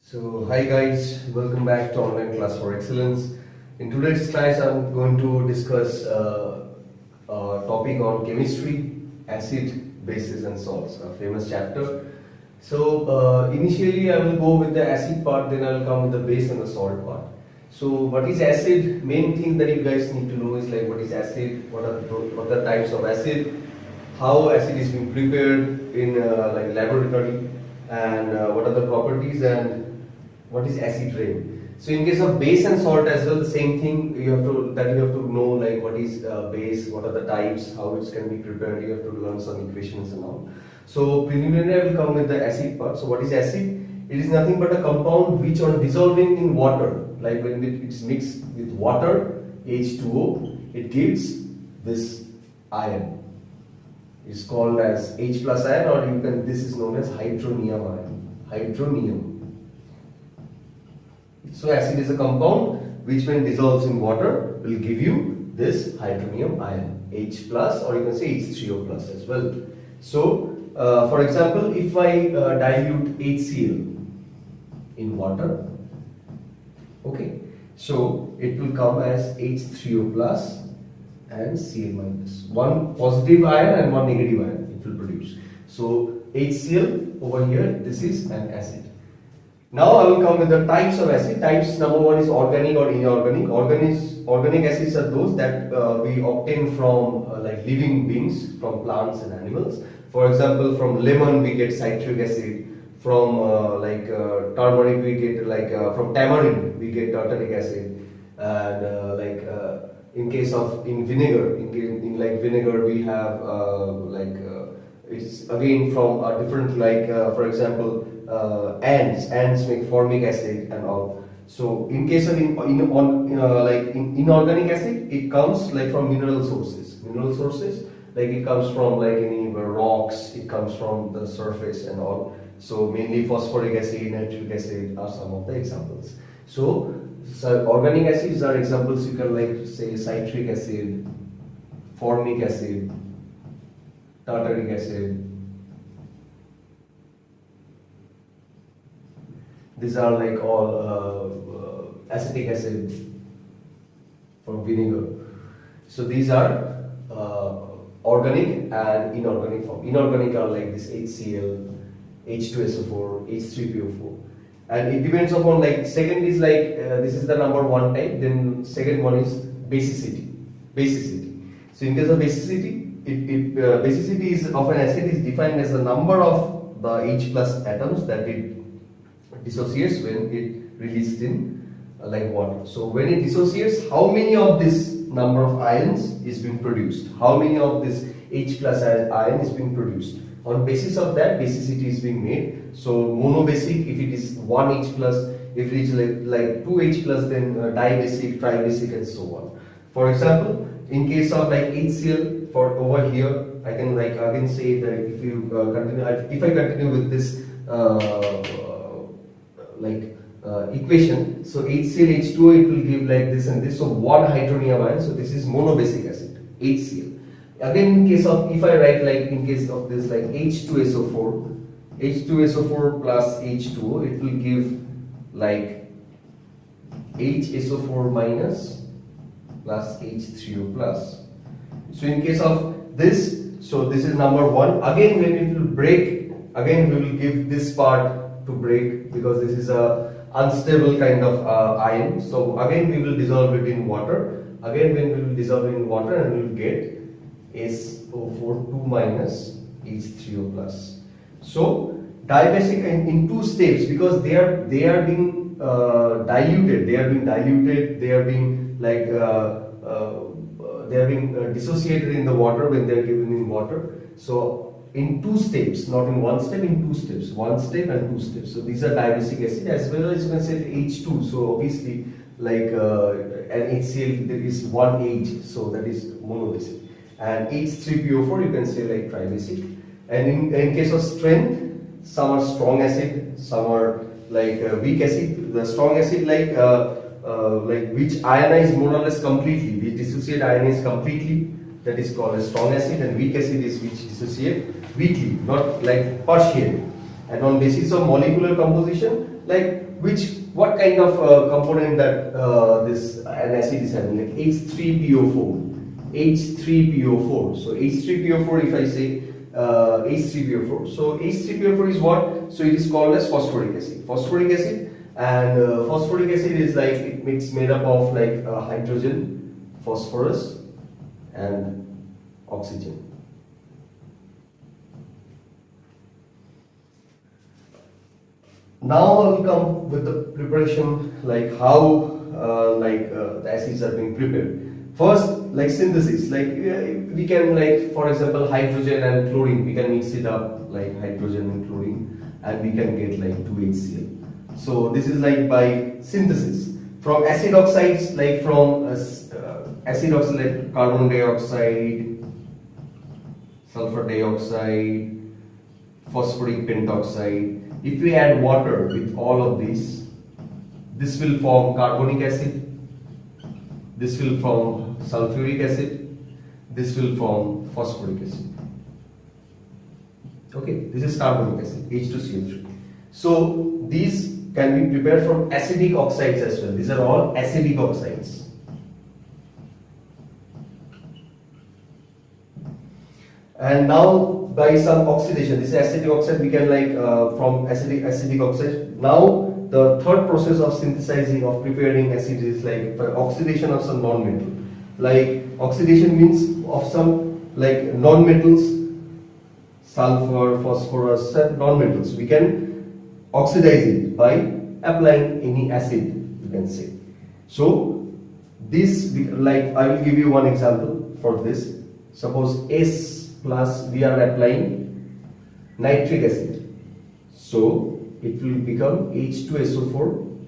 So hi guys, welcome back to online class for excellence. In today's class I'm going to discuss a topic on chemistry, acid, bases and salts, a famous chapter. So initially I will go with the acid part, then I will come with the base and the salt part. So what is acid? Main thing that you guys need to know is like what is acid, what are the types of acid, how acid is being prepared in like laboratory, and what are the properties and what is acid rain. So in case of base and salt as well, the same thing you have to know like what is base, what are the types, how it can be prepared. You have to learn some equations and all. So preliminary I will come with the acid part. So what is acid? It is nothing but a compound which on dissolving in water, like when it is mixed with water, H2O, it gives this ion. It's called as H plus ion, or you can, this is known as hydronium ion. Hydronium. So acid is a compound which when dissolves in water will give you this hydronium ion, H plus, or you can say H3O plus as well. So for example, if I dilute HCl in water, okay, so it will come as H3O plus and Cl minus. One positive ion and one negative ion it will produce. So HCl over here, this is an acid. Now I will come with the types of acid. Types number one is organic or inorganic. Organic acids are those that we obtain from like living beings, from plants and animals. For example, from lemon we get citric acid. From turmeric we get from tamarind we get tartaric acid. And in case of vinegar, in vinegar we have it's again from a different for example. Ants make formic acid and all. So in case of inorganic acid, it comes like from mineral sources. Like it comes from like any rocks, it comes from the surface and all. So mainly phosphoric acid, nitric acid are some of the examples. So organic acids are examples. You can like say citric acid, formic acid, tartaric acid. These are like all acetic acid from vinegar. So these are organic and inorganic form. Inorganic are like this HCl, H2SO4, H3PO4. And it depends upon like, second is like, this is the number one type, then second one is basicity. So in case of basicity, basicity is of an acid is defined as the number of the H plus atoms that it dissociates when it released in like water. So when it dissociates, how many of this number of ions is being produced? How many of this H plus ion is being produced? On basis of that, basicity is being made. So monobasic, if it is 1 H plus, if it is like 2 H plus, then dibasic, tribasic and so on. For example, in case of like HCl, for over here, I can like again say that if you continue, if I continue with this equation, so HCl H2O, it will give like this and this. So one hydronium ion. So this is monobasic acid, HCl. Again, in case of, if I write like in case of this like H2SO4, H2SO4 plus H2O, it will give like HSO4 minus plus H3O plus. So in case of this, so this is number one. Again, when it will break, again we will give this part to break because this is a unstable kind of ion. So again we will dissolve it in water. Again when we will dissolve it in water, and we will get SO4 2 minus H3O plus. So dibasic in two steps, because they are being diluted. They are being like they are being dissociated in the water when they are given in water. So in two steps, not in one step, in two steps, one step and two steps. So these are dibasic acid, as well as you can say H2. So obviously like an HCl, there is one H, so that is monobasic. And H3PO4 you can say like tribasic. And in case of strength, some are strong acid, some are like weak acid. The strong acid like which ionize more or less completely, which dissociate ionize completely, that is called a strong acid. And weak acid is which dissociate weakly, not like partially. And on basis of molecular composition, like what kind of component that this an acid is having, like H3PO4, H3PO4. So H3PO4, if I say H3PO4, so H3PO4 is what? So it is called as phosphoric acid. Phosphoric acid, and phosphoric acid is like it's made up of like hydrogen, phosphorus, and oxygen. Now I will come with the preparation, like how the acids are being prepared. First, like synthesis, like we can, like for example, hydrogen and chlorine, we can mix it up like hydrogen and chlorine, and we can get like 2HCl. So this is like by synthesis. From acid oxides, like from acid oxide like carbon dioxide, sulfur dioxide, phosphoric pentoxide. If we add water with all of these, this will form carbonic acid, this will form sulfuric acid, this will form phosphoric acid. Okay, this is carbonic acid, H2CO3. So these can be prepared from acidic oxides as well. These are all acidic oxides. And now by some oxidation, this is acidic oxide, we can like from acidic oxide. Now the third process of synthesizing, of preparing acid is like oxidation of some non-metal. Like oxidation means of some like non-metals, sulfur, phosphorus, non-metals. We can oxidize it by applying any acid, you can say. So this, like I will give you one example for this. Suppose S plus we are applying nitric acid, so it will become H2SO4,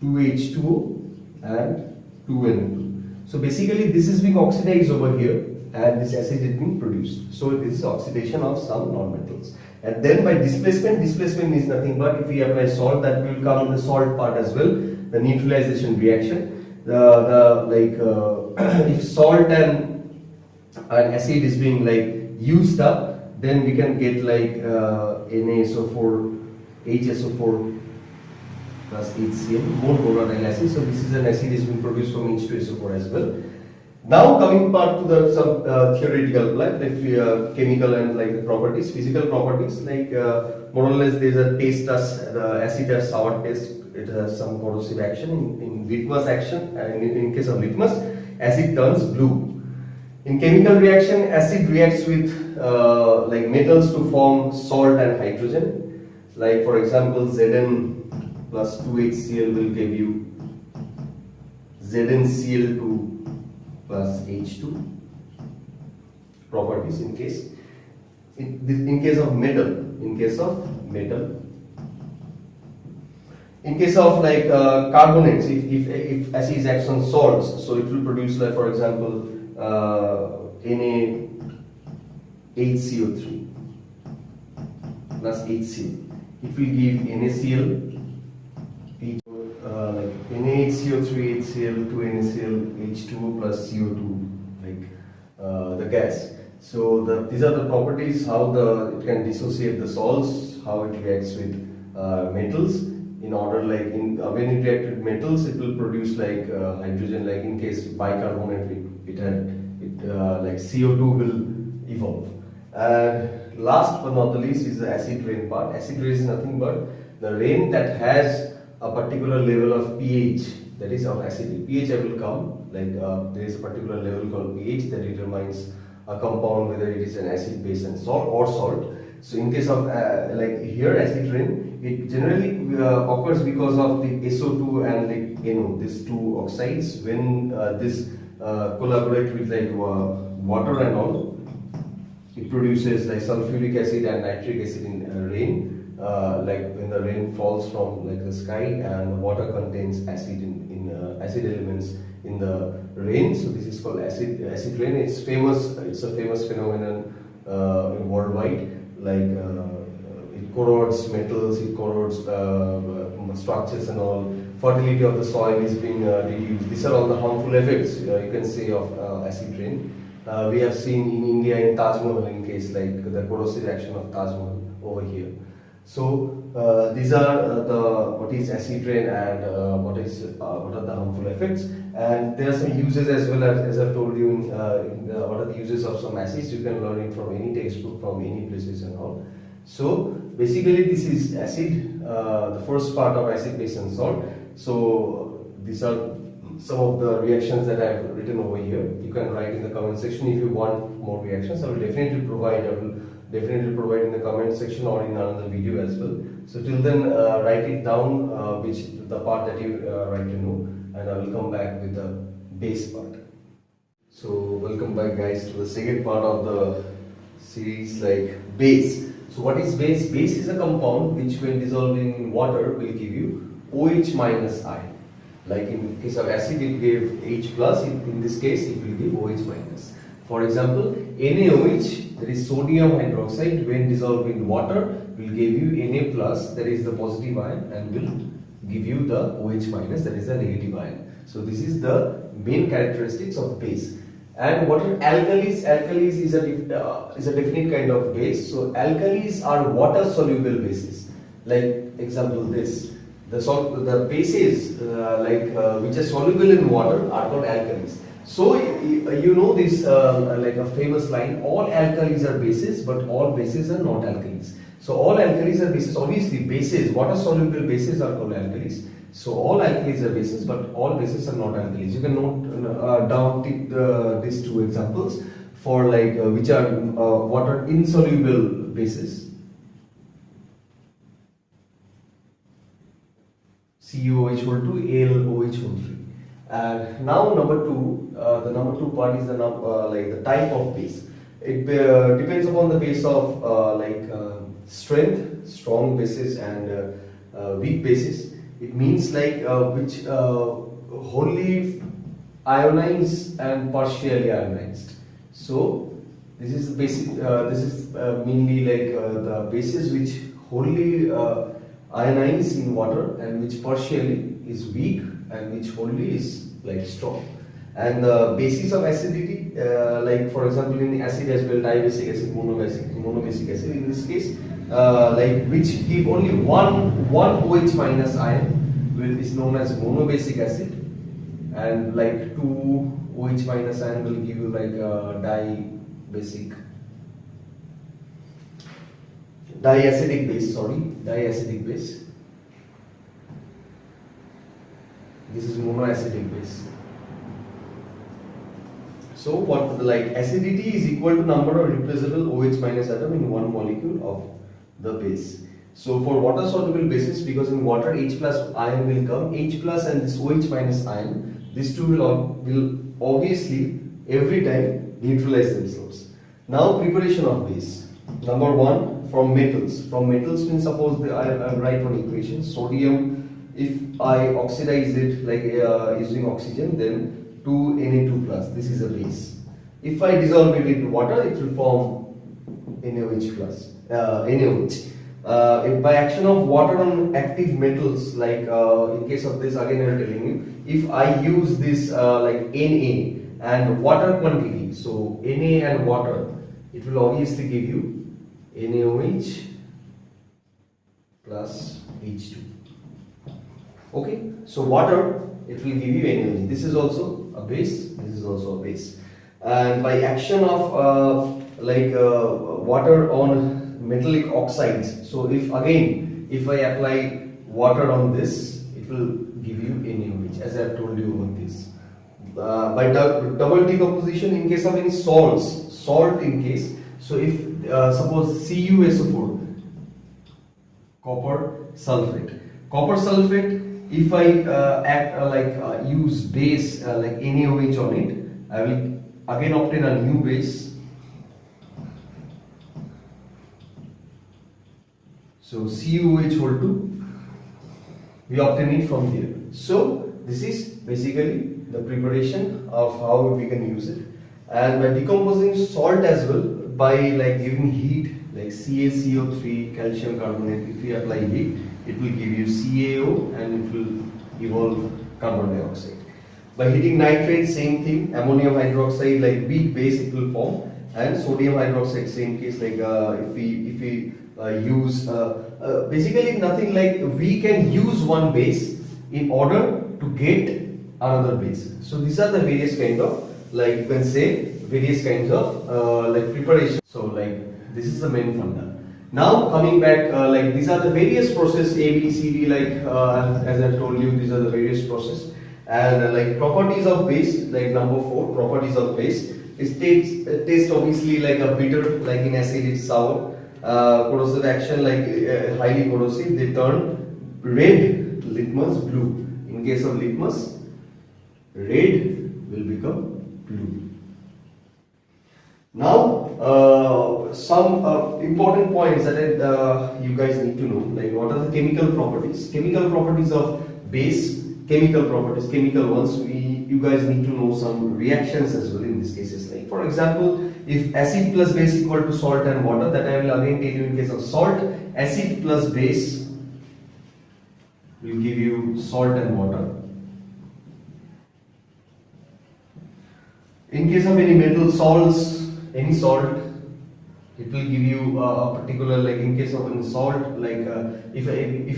2H2O and 2NO2. So basically this is being oxidized over here and this acid is being produced. So this is oxidation of some non-metals. And then by displacement means nothing but if we apply salt, that will come in the salt part as well, the neutralization reaction. If salt and an acid is being like used up, then we can get like NaSO4, HSO4 plus HCl, more boron acid. So this is an acid is being produced from H2SO4 as well. Now coming part to the some theoretical, like chemical and like the properties, physical properties, like more or less there is a taste as the acid has sour taste. It has some corrosive action in litmus action, and in case of litmus, acid turns blue. In chemical reaction, acid reacts with like metals to form salt and hydrogen. Like for example, Zn plus 2HCl will give you ZnCl2 plus H2 properties in case. In case of metal, in case of like carbonates, if acid acts on salts, so it will produce like for example NaHCO3 plus HCl. It will give NaCl, like NaHCO3, HCl, 2NaCl, H2O plus CO2, like the gas. So these are the properties, how it can dissociate the salts, how it reacts with metals. In order, like when it reacts with metals, it will produce like hydrogen. Like in case bicarbonate, like CO2 will evolve. And last but not the least is the acid rain part. Acid rain is nothing but the rain that has a particular level of pH, that is of acidity. pH I will come, like there is a particular level called pH that determines a compound whether it is an acid, base and salt or salt. So in case of like here acid rain, it generally occurs because of the SO2 and like NO, these two oxides. When this collaborate with like water and all, it produces like sulfuric acid and nitric acid in rain. Like when the rain falls from like the sky and the water contains acid in acid elements in the rain. So this is called acid rain. It's famous. It's a famous phenomenon worldwide. Like it corrodes metals, it corrodes structures and all. Fertility of the soil is being reduced. These are all the harmful effects you can say of acid rain. We have seen in India in Taj Mahal, in case like the corrosive action of Taj Mahal. over here. So these are what is acid rain and what are the harmful effects, and there are some uses as well as I've told you what are the uses of some acids. You can learn it from any textbook, from any places and all. So basically this is acid, the first part of acid, base and salt. So these are some of the reactions that I have written over here. You can write in the comment section if you want more reactions. I will definitely provide in the comment section or in another video as well. So till then, write it down, the part that you write to know, and I will come back with the base part. So welcome back guys to the second part of the series, like base. So what is base? Base is a compound which when dissolving in water will give you OH minus ion. Like in case of acid it gave H plus, in this case it will give OH minus. For example, NaOH, that is sodium hydroxide, when dissolved in water will give you Na plus, that is the positive ion, and will give you the OH minus, that is the negative ion. So this is the main characteristics of base. And what are alkalis? Alkalis is a definite kind of base. So alkalis are water soluble bases. Like example this. The bases which are soluble in water are called alkalis. So you know this like a famous line, all alkalis are bases but all bases are not alkalis. So all alkalis are bases. Obviously bases, water soluble bases are called alkalis. So all alkalis are bases but all bases are not alkalis. You can note down these two examples for like which are water insoluble bases. CuOH whole 2, AlOH whole 3. And now number two, the number two part is the type of base. It depends upon the base of strength, strong bases and weak bases. It means like which wholly ionized and partially ionized. So this is basic. This is mainly like the bases which wholly ionize in water and which partially is weak and which wholly is like strong. And the basis of acidity, like for example in acid as well, dibasic acid, monobasic acid. In this case, like which give only one OH minus ion is known as monobasic acid, and like two OH minus ion will give you like diacidic base. This is monoacidic base. So what acidity is equal to number of replaceable OH minus atom in one molecule of the base. So for water soluble bases, because in water H plus ion will come, H plus and this OH minus ion, these two will obviously every time neutralize themselves. Now preparation of base. Number one, from metals. From metals means suppose I write one equation. Sodium, if I oxidize it like using oxygen, then 2Na2 plus. This is a base. If I dissolve it in water, it will form NaOH plus. NaOH. If by action of water on active metals, like in case of this, again I am telling you, if I use this like Na and water quantity, so Na and water, it will obviously give you NaOH plus H2. Okay, so water, it will give you NaOH. This is also a base, this is also a base. And by action of water on metallic oxides, so if I apply water on this, it will give you NaOH, as I have told you over this. By double decomposition, in case of any salt in case, so if suppose CuSO4, copper sulfate, if I use base like NaOH on it, I will again obtain a new base. So CuOH whole 2, we obtain it from here. So this is basically the preparation of how we can use it. And by decomposing salt as well, by like giving heat, like CaCO3, calcium carbonate, if we apply heat, it will give you CaO and it will evolve carbon dioxide. By heating nitrate, same thing, ammonium hydroxide, like weak base it will form, and sodium hydroxide, same case, like if we use basically nothing like we can use one base in order to get another base. So these are the various kind of, like you can say, various kinds of like preparation. So like this is the main funda. Now coming back, like these are the various process A, B, C, D, like as I told you, these are the various process. And like properties of base, like number 4, properties of base. It tastes obviously like a bitter, like in acid it's sour. Corrosive action, like highly corrosive, they turn red, litmus blue. In case of litmus, red will become blue. Now some important points that you guys need to know, like what are the chemical properties. Chemical properties of base, chemical properties, chemical ones, you guys need to know some reactions as well in these cases. Like for example, if acid plus base equal to salt and water, that I will again tell you in case of salt, acid plus base will give you salt and water. In case of any metal salts, any salt, it will give you a particular, like in case of any salt, like if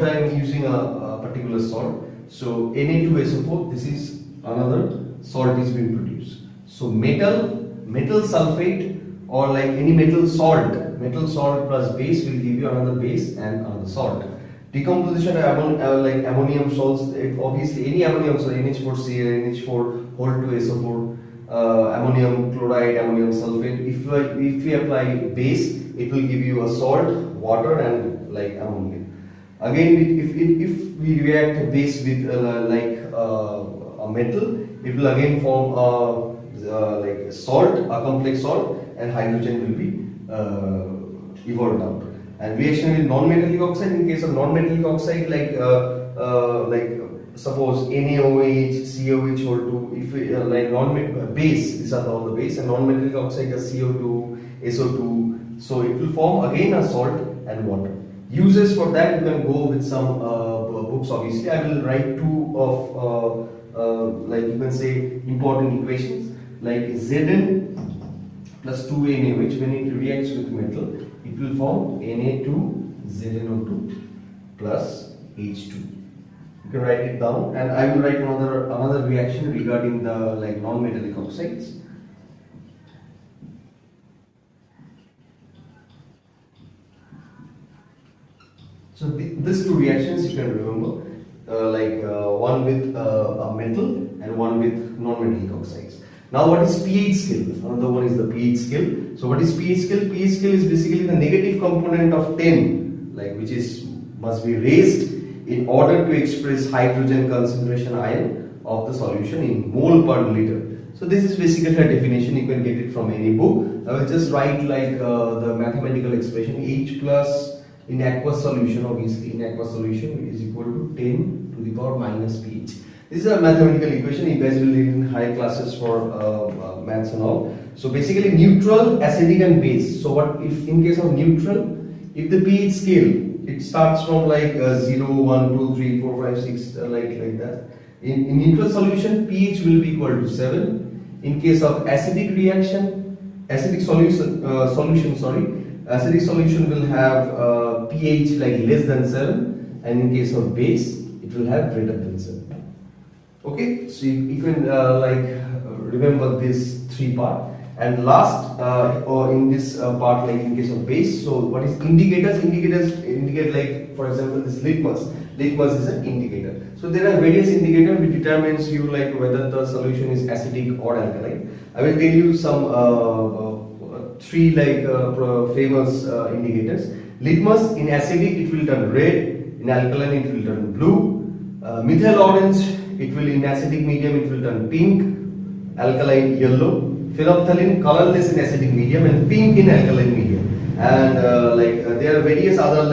I am using a particular salt, so Na2SO4, this is another salt is being produced. So metal sulfate, or like any metal salt plus base will give you another base and another salt. Decomposition like ammonium salts, obviously any ammonium salt, NH4Cl, NH4 whole 2SO4, ammonium chloride, ammonium sulfate. If we apply base, it will give you a salt, water, and like ammonia. Again, if we react base with like a metal, it will again form like salt, a complex salt, and hydrogen will be evolved out. And reaction with non-metallic oxide, in case of non-metallic oxide, like suppose NaOH, COH or 2, if we like base, these are all the base, and non-metallic oxide is CO2, SO2, so it will form again a salt and water. Uses for that, you can go with some books. Obviously, I will write 2 of like you can say important equations, like Zn plus 2NaOH. When it reacts with metal, it will form Na2ZnO2 plus H2. You can write it down, and I will write another reaction regarding the like non-metallic oxides. So these 2 reactions you can remember, like one with a metal and one with non-metallic oxides. Now what is pH scale? Another one is the pH scale. So what is pH scale? pH scale is basically the negative component of 10, like which must be raised in order to express hydrogen concentration ion of the solution in mole per liter. So this is basically a definition, you can get it from any book. I will just write like the mathematical expression, H plus in aqueous solution, obviously in aqueous solution is equal to 10 to the power minus pH. This is a mathematical equation, you guys will read in higher classes for maths and all. So basically neutral, acidic and base. So what if in case of neutral, if the pH scale, it starts from like 0, 1, 2, 3, 4, 5, 6, like that. In neutral solution, pH will be equal to 7. In case of acidic reaction, acidic solution will have pH like less than 7, and in case of base, it will have greater than 7. Okay, so you can remember this 3 part. And last, or in this part, like in case of base, so what is indicators? Indicators indicate, like for example, this litmus. Litmus is an indicator. So there are various indicators which determines you like whether the solution is acidic or alkaline. I will tell you some 3 like famous indicators. Litmus, in acidic it will turn red, in alkaline it will turn blue. Methyl orange, it will in acidic medium it will turn pink, alkaline yellow. Phenolphthalein, colorless in acidic medium and pink in alkaline medium. And there are various other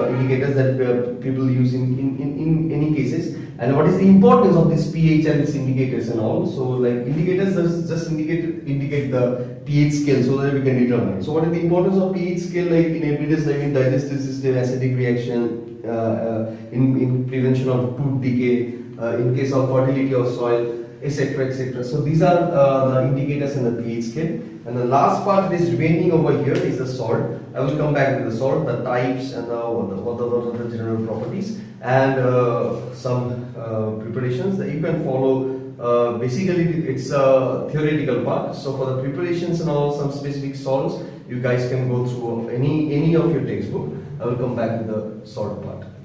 indicators that people use in any cases. And what is the importance of this pH and these indicators and all? So like indicators just indicate the pH scale so that we can determine. So what is the importance of pH scale, like in everyday life, in digestive system, acidic reaction, in prevention of tooth decay, in case of fertility of soil, etc., etc. So these are the indicators in the pH scale. And the last part is remaining over here is the salt. I will come back to the salt, the types and what are the general properties, and some preparations that you can follow. Basically it's a theoretical part, so for the preparations and all some specific salts, you guys can go through any of your textbook. I will come back to the salt part.